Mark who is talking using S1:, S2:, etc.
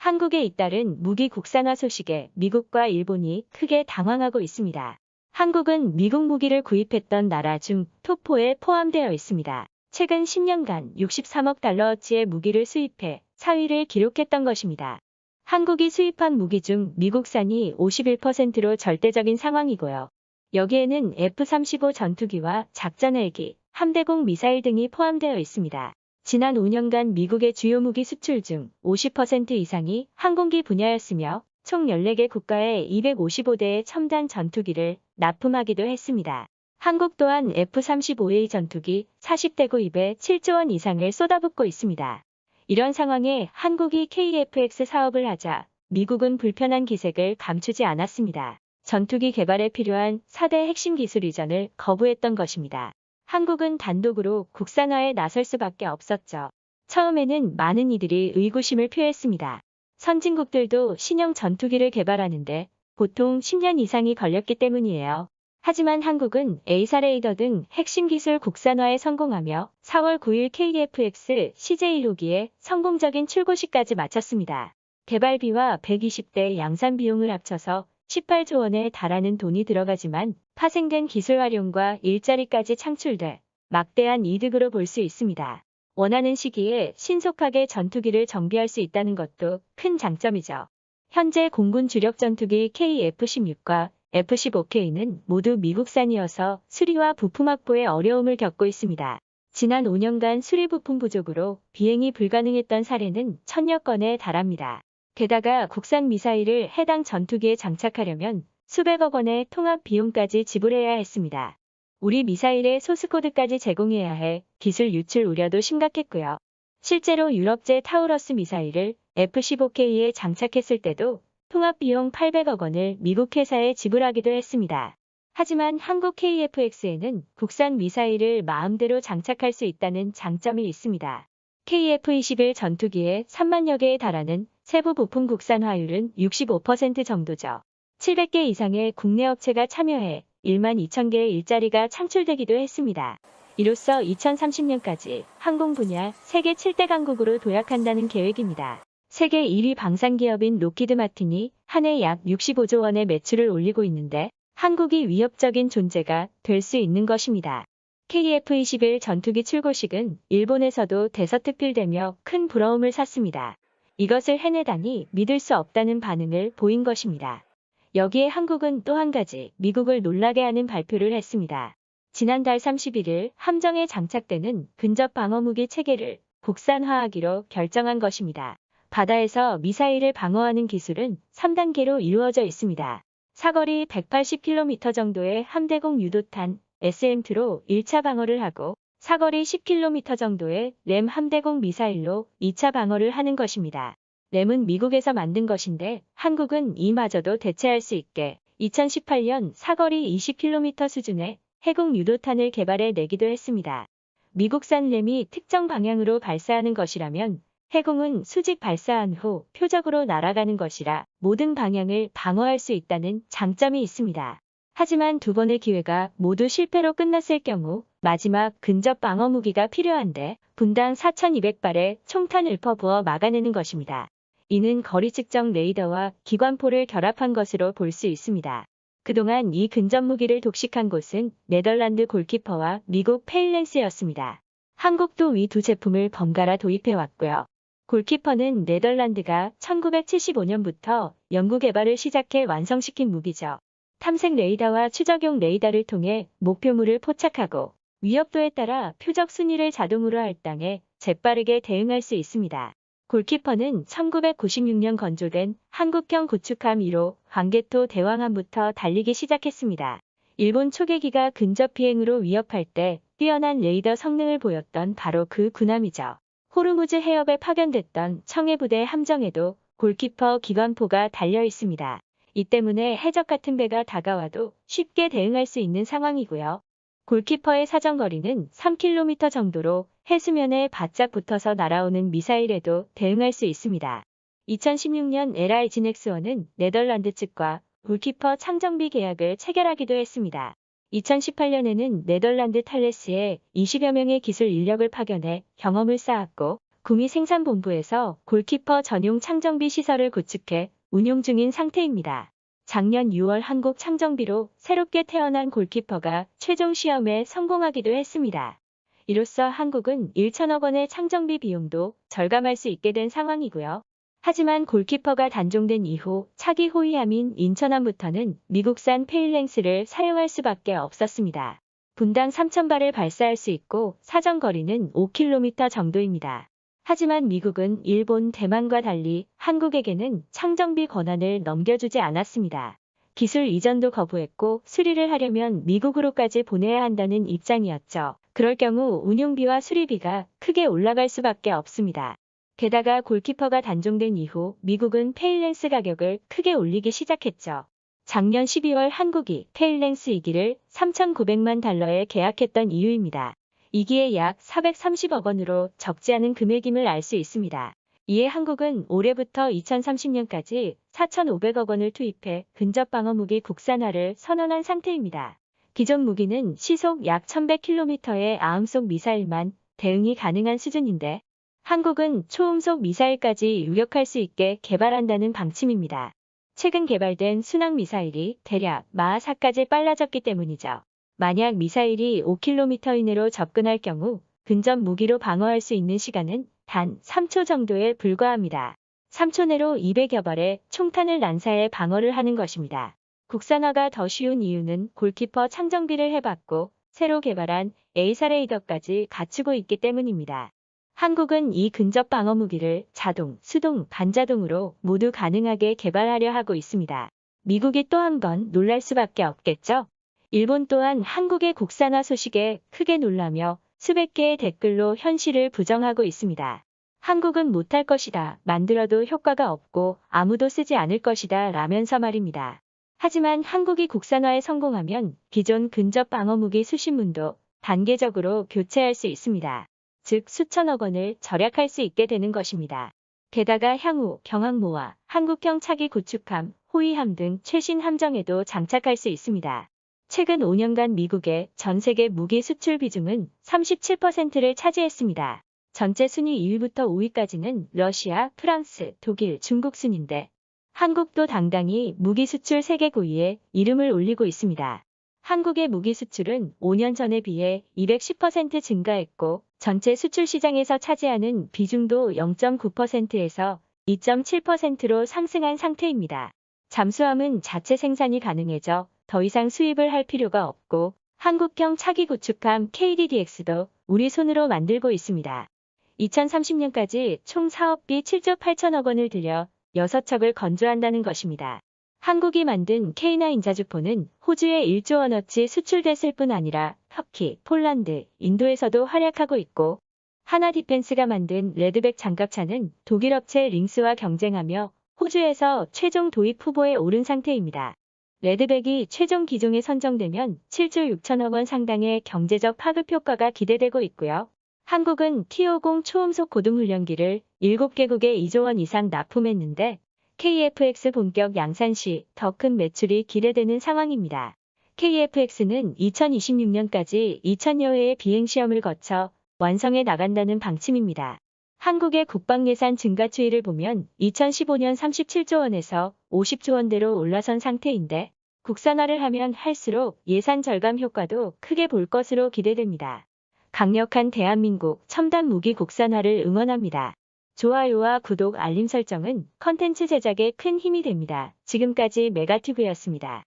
S1: 한국에 잇따른 무기 국산화 소식에 미국과 일본이 크게 당황하고 있습니다. 한국은 미국 무기를 구입했던 나라 중 톱4에 포함되어 있습니다. 최근 10년간 63억 달러어치의 무기를 수입해 4위를 기록했던 것입니다. 한국이 수입한 무기 중 미국산이 51%로 절대적인 상황이고요. 여기에는 F-35 전투기와 작전 헬기, 함대공 미사일 등이 포함되어 있습니다. 지난 5년간 미국의 주요 무기 수출 중 50% 이상이 항공기 분야였으며 총 14개 국가에 255대의 첨단 전투기를 납품하기도 했습니다. 한국 또한 F-35A 전투기 40대 구입에 7조 원 이상을 쏟아붓고 있습니다. 이런 상황에 한국이 KF-X 사업을 하자 미국은 불편한 기색을 감추지 않았습니다. 전투기 개발에 필요한 4대 핵심 기술 이전을 거부했던 것입니다. 한국은 단독으로 국산화에 나설 수밖에 없었죠. 처음에는 많은 이들이 의구심을 표했습니다. 선진국들도 신형 전투기를 개발하는데 보통 10년 이상이 걸렸기 때문이에요. 하지만 한국은 A사 레이더 등 핵심 기술 국산화에 성공하며 4월 9일 KF-X CJ1호기의 성공적인 출고식까지 마쳤습니다. 개발비와 120대 양산 비용을 합쳐서 18조 원에 달하는 돈이 들어가지만 파생된 기술 활용과 일자리까지 창출돼 막대한 이득으로 볼 수 있습니다. 원하는 시기에 신속하게 전투기를 정비할 수 있다는 것도 큰 장점이죠. 현재 공군 주력 전투기 KF-16과 F-15K는 모두 미국산이어서 수리와 부품 확보에 어려움을 겪고 있습니다. 지난 5년간 수리 부품 부족으로 비행이 불가능했던 사례는 1000여 건에 달합니다. 게다가 국산 미사일을 해당 전투기에 장착하려면 수백억 원의 통합 비용까지 지불해야 했습니다. 우리 미사일의 소스코드까지 제공해야 해 기술 유출 우려도 심각했고요. 실제로 유럽제 타우러스 미사일을 F-15K에 장착했을 때도 통합 비용 800억 원을 미국 회사에 지불하기도 했습니다. 하지만 한국 KF-X에는 국산 미사일을 마음대로 장착할 수 있다는 장점이 있습니다. KF-21 전투기에 3만여 개에 달하는 세부 부품 국산화율은 65% 정도죠. 700개 이상의 국내 업체가 참여해 1만 2천 개의 일자리가 창출되기도 했습니다. 이로써 2030년까지 항공 분야 세계 7대 강국으로 도약한다는 계획입니다. 세계 1위 방산기업인 로키드 마틴이 한 해 약 65조 원의 매출을 올리고 있는데 한국이 위협적인 존재가 될 수 있는 것입니다. KF-21 전투기 출고식은 일본에서도 대서특필되며 큰 부러움을 샀습니다. 이것을 해내다니 믿을 수 없다는 반응을 보인 것입니다. 여기에 한국은 또 한 가지 미국을 놀라게 하는 발표를 했습니다. 지난달 31일 함정에 장착되는 근접 방어무기 체계를 국산화하기로 결정한 것입니다. 바다에서 미사일을 방어하는 기술은 3단계로 이루어져 있습니다. 사거리 180km 정도의 함대공 유도탄 SM-2로 1차 방어를 하고 사거리 10km 정도의 램 함대공 미사일로 2차 방어를 하는 것입니다. 램은 미국에서 만든 것인데 한국은 이마저도 대체할 수 있게 2018년 사거리 20km 수준의 해공 유도탄을 개발해 내기도 했습니다. 미국산 램이 특정 방향으로 발사하는 것이라면 해공은 수직 발사한 후 표적으로 날아가는 것이라 모든 방향을 방어할 수 있다는 장점이 있습니다. 하지만 두 번의 기회가 모두 실패로 끝났을 경우 마지막 근접 방어 무기가 필요한데 분당 4,200발의 총탄을 퍼부어 막아내는 것입니다. 이는 거리 측정 레이더와 기관포를 결합한 것으로 볼 수 있습니다. 그동안 이 근접 무기를 독식한 곳은 네덜란드 골키퍼와 미국 페일랜스였습니다. 한국도 위 두 제품을 번갈아 도입해왔고요. 골키퍼는 네덜란드가 1975년부터 연구 개발을 시작해 완성시킨 무기죠. 탐색 레이더와 추적용 레이더를 통해 목표물을 포착하고 위협도에 따라 표적 순위를 자동으로 할당해 재빠르게 대응할 수 있습니다. 골키퍼는 1996년 건조된 한국형 구축함 1호 광개토 대왕함부터 달리기 시작했습니다. 일본 초계기가 근접 비행으로 위협할 때 뛰어난 레이더 성능을 보였던 바로 그 군함이죠. 호르무즈 해협에 파견됐던 청해부대 함정에도 골키퍼 기관포가 달려 있습니다. 이 때문에 해적 같은 배가 다가와도 쉽게 대응할 수 있는 상황이고요. 골키퍼의 사정거리는 3km 정도로 해수면에 바짝 붙어서 날아오는 미사일에도 대응할 수 있습니다. 2016년 LI 지넥스원은 네덜란드 측과 골키퍼 창정비 계약을 체결하기도 했습니다. 2018년에는 네덜란드 탈레스에 20여 명의 기술 인력을 파견해 경험을 쌓았고 구미생산본부에서 골키퍼 전용 창정비 시설을 구축해 운용 중인 상태입니다. 작년 6월 한국 창정비로 새롭게 태어난 골키퍼가 최종 시험에 성공하기도 했습니다. 이로써 한국은 1천억 원의 창정비 비용도 절감할 수 있게 된 상황이고요. 하지만 골키퍼가 단종된 이후 차기 호위함인 인천함부터는 미국산 페일랭스를 사용할 수밖에 없었습니다. 분당 3,000발을 발사할 수 있고 사정거리는 5km 정도입니다. 하지만 미국은 일본, 대만과 달리 한국에게는 창정비 권한을 넘겨주지 않았습니다. 기술 이전도 거부했고 수리를 하려면 미국으로까지 보내야 한다는 입장이었죠. 그럴 경우 운용비와 수리비가 크게 올라갈 수밖에 없습니다. 게다가 골키퍼가 단종된 이후 미국은 페일랭스 가격을 크게 올리기 시작했죠. 작년 12월 한국이 페일랭스 2기를 3,900만 달러에 계약했던 이유입니다. 2기에 약 430억 원으로 적지 않은 금액임을 알 수 있습니다. 이에 한국은 올해부터 2030년까지 4,500억 원을 투입해 근접방어무기 국산화를 선언한 상태입니다. 기존 무기는 시속 약 1100km의 아음속 미사일만 대응이 가능한 수준인데 한국은 초음속 미사일까지 유격할 수 있게 개발한다는 방침입니다. 최근 개발된 순항 미사일이 대략 마하 4까지 빨라졌기 때문이죠. 만약 미사일이 5km 이내로 접근할 경우 근접 무기로 방어할 수 있는 시간은 단 3초 정도에 불과합니다. 3초 내로 200여 발의 총탄을 난사해 방어를 하는 것입니다. 국산화가 더 쉬운 이유는 골키퍼 창정비를 해봤고 새로 개발한 에이사 레이더까지 갖추고 있기 때문입니다. 한국은 이 근접 방어 무기를 자동, 수동, 반자동으로 모두 가능하게 개발하려 하고 있습니다. 미국이 또 한 번 놀랄 수밖에 없겠죠? 일본 또한 한국의 국산화 소식에 크게 놀라며 수백 개의 댓글로 현실을 부정하고 있습니다. 한국은 못할 것이다, 만들어도 효과가 없고 아무도 쓰지 않을 것이다 라면서 말입니다. 하지만 한국이 국산화에 성공하면 기존 근접 방어무기 수십문도 단계적으로 교체할 수 있습니다. 즉 수천억 원을 절약할 수 있게 되는 것입니다. 게다가 향후 경항모와 한국형 차기 구축함, 호위함 등 최신 함정에도 장착할 수 있습니다. 최근 5년간 미국의 전 세계 무기 수출 비중은 37%를 차지했습니다. 전체 순위 2위부터 5위까지는 러시아, 프랑스, 독일, 중국 순인데 한국도 당당히 무기 수출 세계 9위에 이름을 올리고 있습니다. 한국의 무기 수출은 5년 전에 비해 210% 증가했고 전체 수출 시장에서 차지하는 비중도 0.9%에서 2.7%로 상승한 상태입니다. 잠수함은 자체 생산이 가능해져 더 이상 수입을 할 필요가 없고 한국형 차기 구축함 KDDX도 우리 손으로 만들고 있습니다. 2030년까지 총 사업비 7조 8천억 원을 들여 6척을 건조한다는 것입니다. 한국이 만든 K9 인자주포는 호주에 1조 원어치 수출됐을 뿐 아니라 터키, 폴란드, 인도에서도 활약하고 있고 하나디펜스가 만든 레드백 장갑차는 독일 업체 링스와 경쟁하며 호주에서 최종 도입 후보에 오른 상태입니다. 레드백이 최종 기종에 선정되면 7조 6천억 원 상당의 경제적 파급 효과가 기대되고 있고요. 한국은 T-50 초음속 고등훈련기를 7개국에 2조 원 이상 납품했는데 KF-X 본격 양산 시 더 큰 매출이 기대되는 상황입니다. KF-X는 2026년까지 2,000여 회의 비행시험을 거쳐 완성해 나간다는 방침입니다. 한국의 국방예산 증가 추이를 보면 2015년 37조 원에서 50조 원대로 올라선 상태인데 국산화를 하면 할수록 예산 절감 효과도 크게 볼 것으로 기대됩니다. 강력한 대한민국 첨단 무기 국산화를 응원합니다. 좋아요와 구독, 알림 설정은 컨텐츠 제작에 큰 힘이 됩니다. 지금까지 메가튜브였습니다.